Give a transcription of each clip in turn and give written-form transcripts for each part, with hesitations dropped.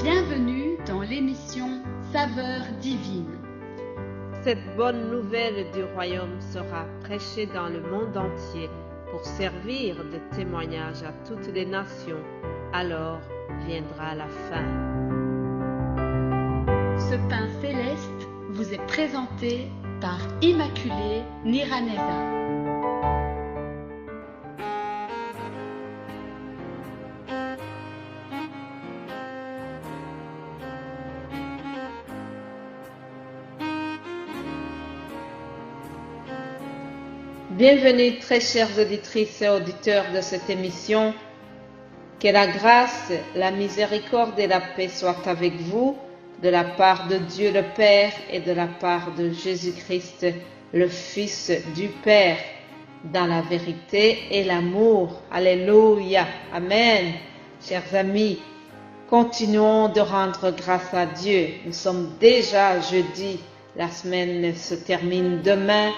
Bienvenue dans l'émission Saveurs divines. Cette bonne nouvelle du royaume sera prêchée dans le monde entier pour servir de témoignage à toutes les nations. Alors viendra la fin. Ce pain céleste vous est présenté par Immaculée Niraneza. Bienvenue très chères auditrices et auditeurs de cette émission. Que la grâce, la miséricorde et la paix soient avec vous de la part de Dieu le Père et de la part de Jésus-Christ, le Fils du Père, dans la vérité et l'amour. Alléluia. Amen. Chers amis, continuons de rendre grâce à Dieu. Nous sommes déjà jeudi. La semaine se termine demain.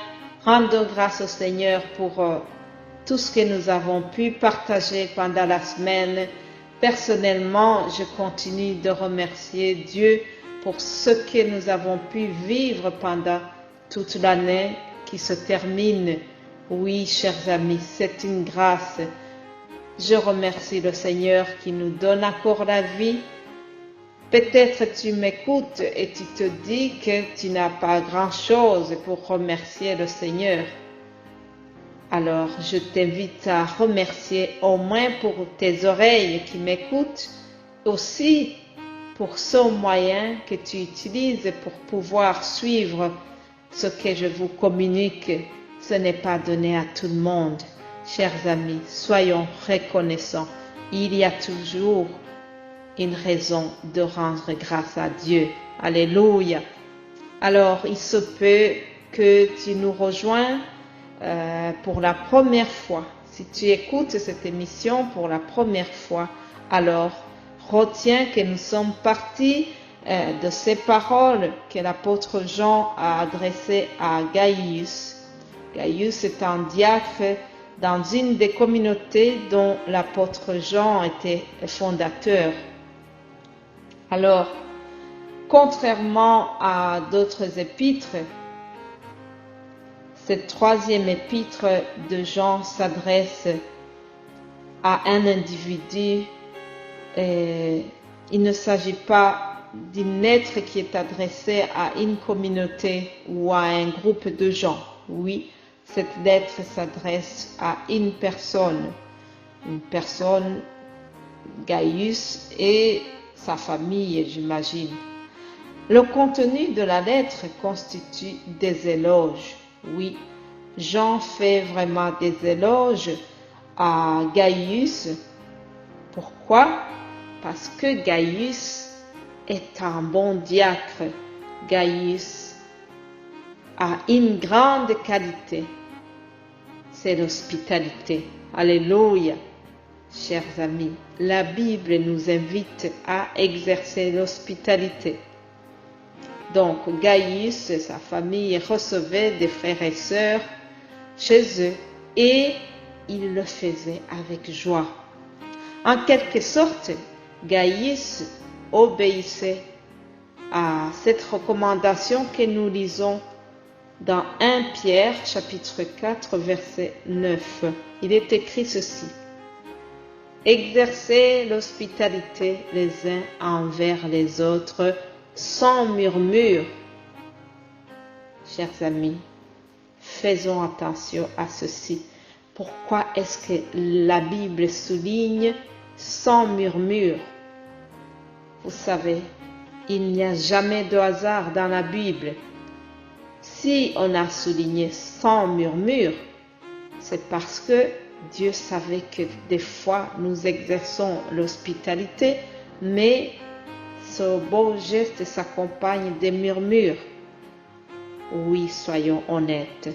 Rendons grâce au Seigneur pour tout ce que nous avons pu partager pendant la semaine. Personnellement, je continue de remercier Dieu pour ce que nous avons pu vivre pendant toute l'année qui se termine. Oui, chers amis, c'est une grâce. Je remercie le Seigneur qui nous donne encore la vie. Peut-être tu m'écoutes et tu te dis que tu n'as pas grand-chose pour remercier le Seigneur. Alors, je t'invite à remercier au moins pour tes oreilles qui m'écoutent, aussi pour ce moyen que tu utilises pour pouvoir suivre ce que je vous communique. Ce n'est pas donné à tout le monde. Chers amis, soyons reconnaissants. Il y a toujours une raison de rendre grâce à Dieu. Alléluia. Alors, il se peut que tu nous rejoins pour la première fois. Si tu écoutes cette émission pour la première fois, alors retiens que nous sommes partis de ces paroles que l'apôtre Jean a adressées à Gaius. Gaius est un diacre dans une des communautés dont l'apôtre Jean était fondateur. Alors, contrairement à d'autres épîtres, cette troisième épître de Jean s'adresse à un individu. Il ne s'agit pas d'une lettre qui est adressée à une communauté ou à un groupe de gens. Oui, cette lettre s'adresse à une personne, Gaius et sa famille, j'imagine. Le contenu de la lettre constitue des éloges. Oui, Jean fait vraiment des éloges à Gaius. Pourquoi? Parce que Gaius est un bon diacre. Gaius a une grande qualité. C'est l'hospitalité. Alléluia. Chers amis, la Bible nous invite à exercer l'hospitalité. Donc, Gaius et sa famille recevaient des frères et sœurs chez eux et ils le faisaient avec joie. En quelque sorte, Gaius obéissait à cette recommandation que nous lisons dans 1 Pierre chapitre 4 verset 9. Il est écrit ceci. Exercez l'hospitalité les uns envers les autres sans murmure. Chers amis, faisons attention à ceci. Pourquoi est-ce que la Bible souligne sans murmure? Vous savez, il n'y a jamais de hasard dans la Bible. Si on a souligné sans murmure, c'est parce que Dieu savait que des fois nous exerçons l'hospitalité, mais ce beau geste s'accompagne des murmures. Oui, soyons honnêtes.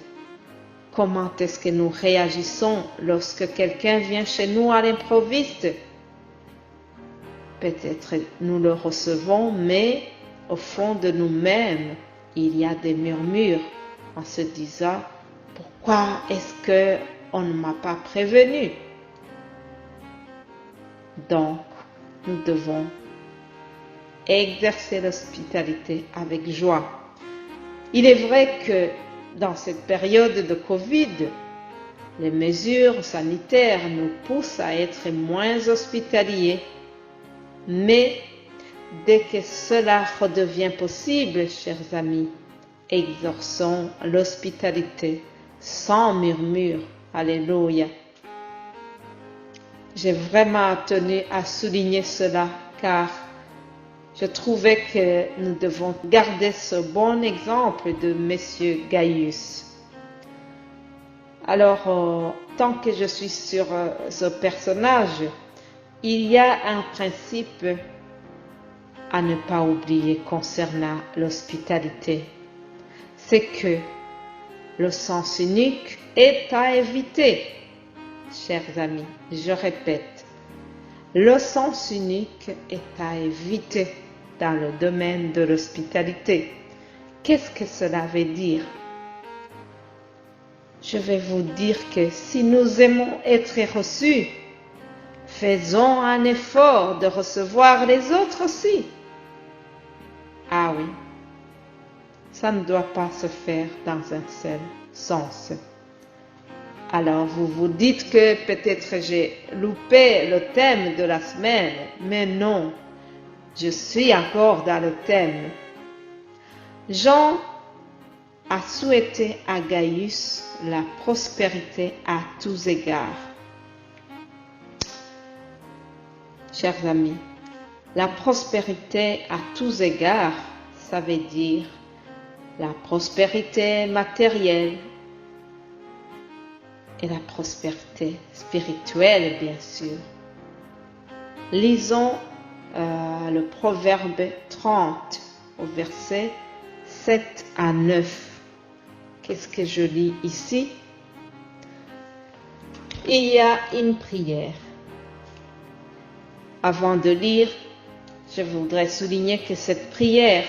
Comment est-ce que nous réagissons lorsque quelqu'un vient chez nous à l'improviste? Peut-être nous le recevons, mais au fond de nous-mêmes, il y a des murmures en se disant « Pourquoi est-ce qu'on ne m'a pas prévenu ?» Donc, nous devons et exercer l'hospitalité avec joie. Il est vrai que dans cette période de Covid, les mesures sanitaires nous poussent à être moins hospitaliers, mais dès que cela redevient possible, chers amis, exerçons l'hospitalité sans murmure. Alléluia. J'ai vraiment tenu à souligner cela car je trouvais que nous devons garder ce bon exemple de Monsieur Gaius. Alors, tant que je suis sur ce personnage, il y a un principe à ne pas oublier concernant l'hospitalité. C'est que le sens unique est à éviter. Chers amis, je répète, le sens unique est à éviter dans le domaine de l'hospitalité. Qu'est-ce que cela veut dire? Je vais vous dire que si nous aimons être reçus, faisons un effort de recevoir les autres aussi. Ah oui, ça ne doit pas se faire dans un seul sens. Alors vous vous dites que peut-être j'ai loupé le thème de la semaine, mais non, je suis encore dans le thème. Jean a souhaité à Gaius la prospérité à tous égards. Chers amis, la prospérité à tous égards, ça veut dire la prospérité matérielle et la prospérité spirituelle, bien sûr. Lisons le Proverbe 30 au verset 7 à 9. Qu'est-ce que je lis ici? Il y a une prière. Avant de lire, je voudrais souligner que cette prière,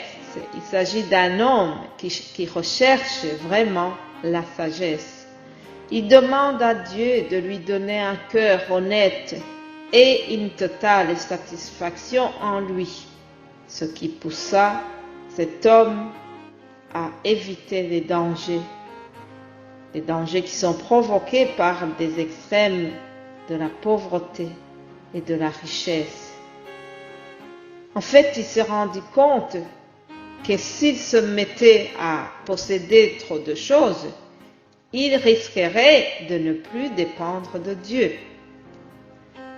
il s'agit d'un homme qui recherche vraiment la sagesse. Il demande à Dieu de lui donner un cœur honnête et une totale satisfaction en lui, ce qui poussa cet homme à éviter les dangers qui sont provoqués par des extrêmes de la pauvreté et de la richesse. En fait, il s'est rendu compte que s'il se mettait à posséder trop de choses, il risquerait de ne plus dépendre de Dieu.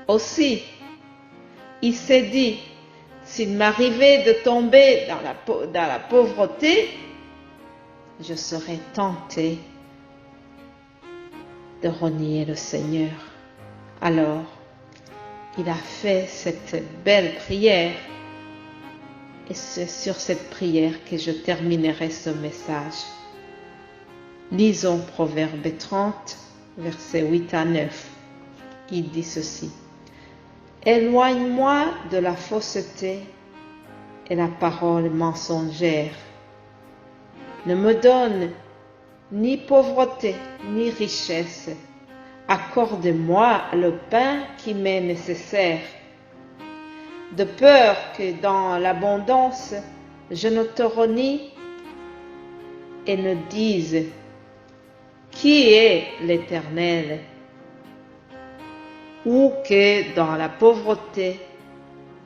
Aussi, il s'est dit, s'il m'arrivait de tomber dans la pauvreté, je serais tenté de renier le Seigneur. Alors, il a fait cette belle prière et c'est sur cette prière que je terminerai ce message. Lisons Proverbe 30, versets 8 à 9. Il dit ceci. Éloigne-moi de la fausseté et la parole mensongère. Ne me donne ni pauvreté ni richesse. Accorde-moi le pain qui m'est nécessaire, de peur que dans l'abondance je ne te renie et ne dise qui est l'Éternel, ou que dans la pauvreté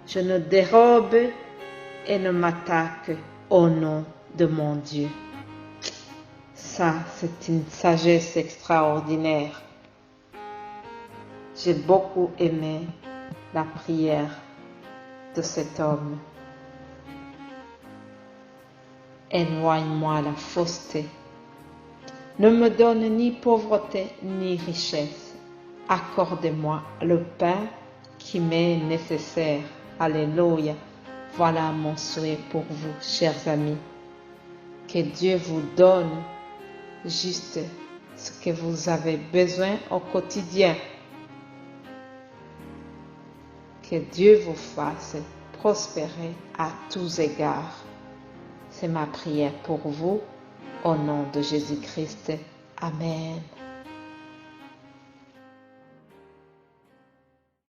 je ne dérobe et ne m'attaque au nom de mon Dieu. Ça, c'est une sagesse extraordinaire. J'ai beaucoup aimé la prière de cet homme. Éloigne-moi la fausseté. Ne me donne ni pauvreté ni richesse. Accorde-moi le pain qui m'est nécessaire. Alléluia. Voilà mon souhait pour vous, chers amis. Que Dieu vous donne juste ce que vous avez besoin au quotidien. Que Dieu vous fasse prospérer à tous égards. C'est ma prière pour vous, au nom de Jésus-Christ. Amen.